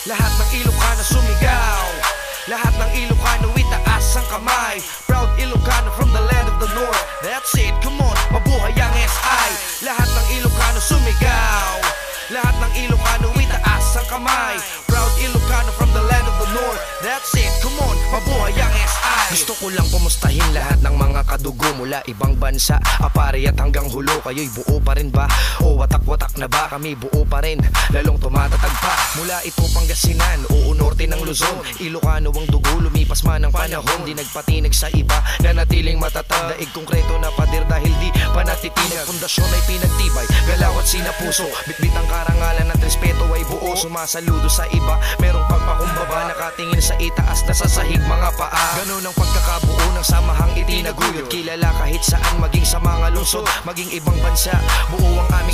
Lahat ng Ilocano sumigaw, lahat ng Ilocano itaas ang kamay. Proud Ilocano from the land of the north. That's it, come on, mabuhay ang SI. Lahat ng Ilocano sumigaw, lahat ng Ilocano itaas ang kamay. Proud Ilocano from the land of the north. That's it, come on, mabuhay ang SI. Gusto ko lang kumustahin lahat ng mga kadugo mula ibang bansa, apare at hanggang hulo. Kayo'y buo pa rin ba? O watak-watak na ba? Kami buo pa rin, lalong tumatatag pa. Mula ito Pangasinan, o norte ng Luzon, Ilocano ang dugo, lumipas man ang panahon. Di nagpatinag sa iba, nanatiling matatag. Daig konkreto na pader dahil di panatitinag. Pundasyon ay pinagtibay, galaw at sinapuso. Bitbit ang karangalan at respeto ay buo. Sumasaludo sa iba, merong pagpakumbaba. Nakatingin sa itaas na sa sahig mga paa. Ganun ang pagkakabuo ng samahang itinaguyod. Kilala kahit saan, maging sa mga lungsod, maging ibang bansa. Buo ang aming